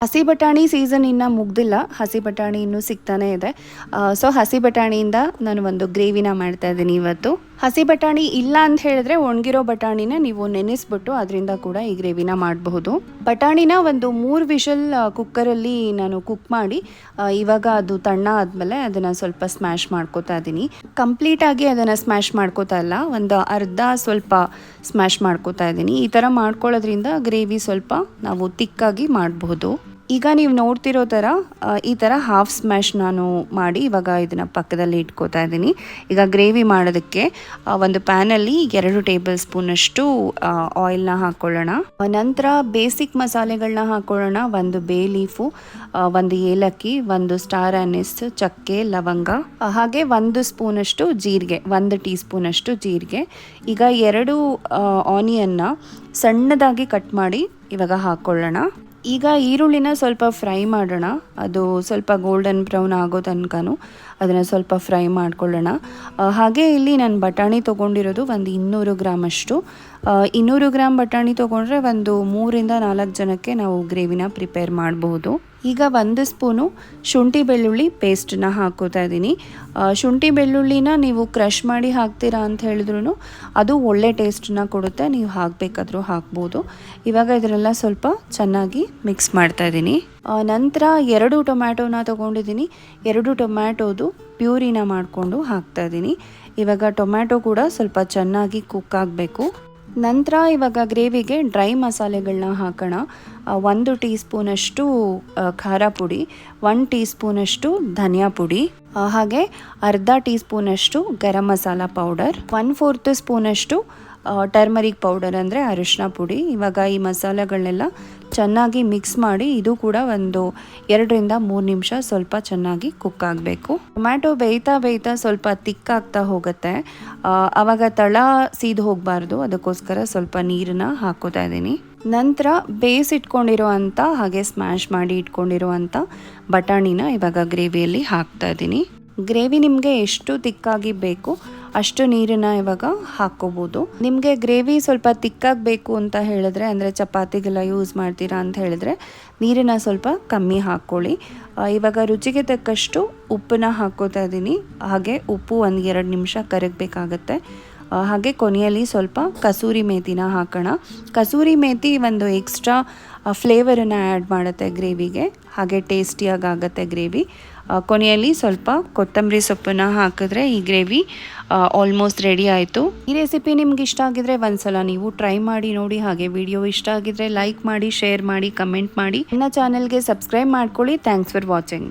ಹಸಿ ಬಟಾಣಿ ಸೀಸನ್ ಇನ್ನೂ ಮುಗ್ದಿಲ್ಲ. ಹಸಿ ಬಟಾಣಿ ಇನ್ನೂ ಸಿಗ್ತಾನೆ ಇದೆ. ಸೊ ಹಸಿ ಬಟಾಣಿಯಿಂದ ನಾನು ಒಂದು ಗ್ರೇವಿನ ಮಾಡ್ತಾ ಇದ್ದೀನಿ ಇವತ್ತು. ಹಸಿ ಬಟಾಣಿ ಇಲ್ಲ ಅಂತ ಹೇಳಿದ್ರೆ ಒಣಗಿರೋ ಬಟಾಣಿನ ನೀವು ನೆನೆಸ್ಬಿಟ್ಟು ಅದರಿಂದ ಕೂಡ ಈ ಗ್ರೇವಿನ ಮಾಡಬಹುದು. ಬಟಾಣಿನ ಒಂದು 3 ವಿಷಲ್ ಕುಕ್ಕರಲ್ಲಿ ನಾನು ಕುಕ್ ಮಾಡಿ ಇವಾಗ ಅದು ತಣ್ಣ ಆದಮೇಲೆ ಅದನ್ನು ಸ್ವಲ್ಪ ಸ್ಮ್ಯಾಶ್ ಮಾಡ್ಕೋತಾ ಇದ್ದೀನಿ. ಕಂಪ್ಲೀಟಾಗಿ ಅದನ್ನು ಸ್ಮ್ಯಾಶ್ ಮಾಡ್ಕೋತಾ ಇಲ್ಲ, ಒಂದು ಅರ್ಧ ಸ್ವಲ್ಪ ಸ್ಮ್ಯಾಶ್ ಮಾಡ್ಕೋತಾ ಇದ್ದೀನಿ. ಈ ಥರ ಮಾಡ್ಕೊಳ್ಳೋದ್ರಿಂದ ಗ್ರೇವಿ ಸ್ವಲ್ಪ ನಾವು ತಿಕ್ಕಾಗಿ ಮಾಡಬಹುದು. ಈಗ ನೀವು ನೋಡ್ತಿರೋ ಥರ ಈ ಥರ ಹಾಫ್ ಸ್ಮ್ಯಾಶ್ ನಾನು ಮಾಡಿ ಇವಾಗ ಇದನ್ನು ಪಕ್ಕದಲ್ಲಿ ಇಟ್ಕೋತಾ ಇದ್ದೀನಿ. ಈಗ ಗ್ರೇವಿ ಮಾಡೋದಕ್ಕೆ ಒಂದು ಪ್ಯಾನಲ್ಲಿ 2 ಟೇಬಲ್ ಸ್ಪೂನಷ್ಟು ಆಯಿಲ್ನ ಹಾಕ್ಕೊಳ್ಳೋಣ. ನಂತರ ಬೇಸಿಕ್ ಮಸಾಲೆಗಳನ್ನ ಹಾಕ್ಕೊಳ್ಳೋಣ. ಒಂದು ಬೇ ಲೀಫು, ಒಂದು ಏಲಕ್ಕಿ, ಒಂದು ಸ್ಟಾರ್ ಅನಿಸ್, ಚಕ್ಕೆ, ಲವಂಗ, ಹಾಗೆ 1 ಸ್ಪೂನಷ್ಟು ಜೀರಿಗೆ, 1 ಟೀ ಸ್ಪೂನಷ್ಟು ಜೀರಿಗೆ. ಈಗ 2 ಆನಿಯನ್ನ ಸಣ್ಣದಾಗಿ ಕಟ್ ಮಾಡಿ ಇವಾಗ ಹಾಕ್ಕೊಳ್ಳೋಣ. ಈಗ ಈರುಳ್ಳಿನ ಸ್ವಲ್ಪ ಫ್ರೈ ಮಾಡೋಣ. ಅದು ಸ್ವಲ್ಪ ಗೋಲ್ಡನ್ ಬ್ರೌನ್ ಆಗೋ ತನಕನೂ ಅದನ್ನು ಸ್ವಲ್ಪ ಫ್ರೈ ಮಾಡ್ಕೊಳ್ಳೋಣ. ಹಾಗೆ ಇಲ್ಲಿ ನಾನು ಬಟಾಣಿ ತೊಗೊಂಡಿರೋದು ಒಂದು 200 ಗ್ರಾಮಷ್ಟು. 200 ಗ್ರಾಮ್ ಬಟಾಣಿ ತೊಗೊಂಡ್ರೆ ಒಂದು 3ರಿಂದ 4 ಜನಕ್ಕೆ ನಾವು ಗ್ರೇವಿನ ಪ್ರಿಪೇರ್ ಮಾಡಬಹುದು. ಈಗ 1 ಸ್ಪೂನು ಶುಂಠಿ ಬೆಳ್ಳುಳ್ಳಿ ಪೇಸ್ಟನ್ನ ಹಾಕೋತಾ ಇದ್ದೀನಿ. ಶುಂಠಿ ಬೆಳ್ಳುಳ್ಳಿನ ನೀವು ಕ್ರಷ್ ಮಾಡಿ ಹಾಕ್ತೀರಾ ಅಂತ ಹೇಳಿದ್ರು ಅದು ಒಳ್ಳೆ ಟೇಸ್ಟನ್ನ ಕೊಡುತ್ತೆ. ನೀವು ಹಾಕಬೇಕಾದ್ರೂ ಹಾಕ್ಬೋದು. ಇವಾಗ ಇದರೆಲ್ಲ ಸ್ವಲ್ಪ ಚೆನ್ನಾಗಿ ಮಿಕ್ಸ್ ಮಾಡ್ತಾ ಇದ್ದೀನಿ. ನಂತರ 2 ಟೊಮ್ಯಾಟೋನ ತೊಗೊಂಡಿದ್ದೀನಿ. 2 ಟೊಮ್ಯಾಟೋದು ಪ್ಯೂರಿನ ಮಾಡಿಕೊಂಡು ಹಾಕ್ತಾ ಇದ್ದೀನಿ. ಇವಾಗ ಟೊಮ್ಯಾಟೊ ಕೂಡ ಸ್ವಲ್ಪ ಚೆನ್ನಾಗಿ ಕುಕ್ ಆಗಬೇಕು. ನಂತರ ಇವಾಗ ಗ್ರೇವಿಗೆ ಡ್ರೈ ಮಸಾಲೆಗಳನ್ನ ಹಾಕೋಣ. 1 ಟೀ ಸ್ಪೂನಷ್ಟು ಖಾರ ಪುಡಿ, 1 ಟೀ ಸ್ಪೂನಷ್ಟು ಧನಿಯಾ ಪುಡಿ, ಹಾಗೆ ಅರ್ಧ ಟೀ ಸ್ಪೂನಷ್ಟು ಗರಂ ಮಸಾಲ ಪೌಡರ್, 1/4 ಸ್ಪೂನಷ್ಟು ಟರ್ಮರಿಕ್ ಪೌಡರ್ ಅಂದರೆ ಅರಿಶಿನ ಪುಡಿ. ಇವಾಗ ಈ ಮಸಾಲೆಗಳನ್ನೆಲ್ಲ ಚೆನ್ನಾಗಿ ಮಿಕ್ಸ್ ಮಾಡಿ ಇದು ಕೂಡ ಒಂದು 2ರಿಂದ 3 ನಿಮಿಷ ಸ್ವಲ್ಪ ಚೆನ್ನಾಗಿ ಕುಕ್ ಆಗಬೇಕು. ಟೊಮ್ಯಾಟೊ ಬೇಯ್ತಾ ಸ್ವಲ್ಪ ತಿಕ್ಕಾಗ್ತಾ ಹೋಗುತ್ತೆ. ಆವಾಗ ತಳ ಸೀದು ಹೋಗಬಾರ್ದು, ಅದಕ್ಕೋಸ್ಕರ ಸ್ವಲ್ಪ ನೀರನ್ನ ಹಾಕೋತಾ ಇದ್ದೀನಿ. ನಂತರ ಬೇಯಿಸಿಟ್ಕೊಂಡಿರೋ ಅಂಥ ಹಾಗೆ ಸ್ಮ್ಯಾಶ್ ಮಾಡಿ ಇಟ್ಕೊಂಡಿರೋ ಅಂಥ ಬಟಾಣಿನ ಇವಾಗ ಗ್ರೇವಿಯಲ್ಲಿ ಹಾಕ್ತಾ ಇದ್ದೀನಿ. ಗ್ರೇವಿ ನಿಮಗೆ ಎಷ್ಟು ತಿಕ್ಕಾಗಿ ಬೇಕು ಅಷ್ಟು ನೀರನ್ನ ಇವಾಗ ಹಾಕ್ಕೋಬೋದು. ನಿಮಗೆ ಗ್ರೇವಿ ಸ್ವಲ್ಪ ತಿಕ್ಕಾಗಿ ಬೇಕು ಅಂತ ಹೇಳಿದ್ರೆ, ಅಂದರೆ ಚಪಾತಿಗೆಲ್ಲ ಯೂಸ್ ಮಾಡ್ತೀರಾ ಅಂತ ಹೇಳಿದ್ರೆ ನೀರನ್ನ ಸ್ವಲ್ಪ ಕಮ್ಮಿ ಹಾಕ್ಕೊಳ್ಳಿ. ಇವಾಗ ರುಚಿಗೆ ತಕ್ಕಷ್ಟು ಉಪ್ಪನ್ನ ಹಾಕ್ಕೋತಾ ಇದ್ದೀನಿ. ಹಾಗೆ ಉಪ್ಪು 1-2 ನಿಮಿಷ ಕರಗಬೇಕಾಗತ್ತೆ. ಹಾಗೆ ಕೊನೆಯಲ್ಲಿ ಸ್ವಲ್ಪ ಕಸೂರಿ ಮೇಥಿನ ಹಾಕೋಣ. ಕಸೂರಿ ಮೇಥಿ ಒಂದು ಎಕ್ಸ್ಟ್ರಾ ಫ್ಲೇವರನ್ನು ಆ್ಯಡ್ ಮಾಡುತ್ತೆ ಗ್ರೇವಿಗೆ, ಹಾಗೆ ಟೇಸ್ಟಿಯಾಗಿ ಆಗುತ್ತೆ ಗ್ರೇವಿ. ಕೊನೆಯಲ್ಲಿ ಸ್ವಲ್ಪ ಕೊತ್ತಂಬರಿ ಸೊಪ್ಪನ್ನು ಹಾಕಿದ್ರೆ ಈ ಗ್ರೇವಿ ಆಲ್ಮೋಸ್ಟ್ ರೆಡಿ ಆಯಿತು. ಈ ರೆಸಿಪಿ ನಿಮ್ಗೆ ಇಷ್ಟ ಆಗಿದ್ರೆ ಒಂದ್ಸಲ ನೀವು ಟ್ರೈ ಮಾಡಿ ನೋಡಿ. ಹಾಗೆ ವಿಡಿಯೋ ಇಷ್ಟ ಆಗಿದ್ರೆ ಲೈಕ್ ಮಾಡಿ, ಶೇರ್ ಮಾಡಿ, ಕಮೆಂಟ್ ಮಾಡಿ. ನನ್ನ ಚಾನೆಲ್ಗೆ ಸಬ್ಸ್ಕ್ರೈಬ್ ಮಾಡ್ಕೊಳ್ಳಿ. Thanks for watching.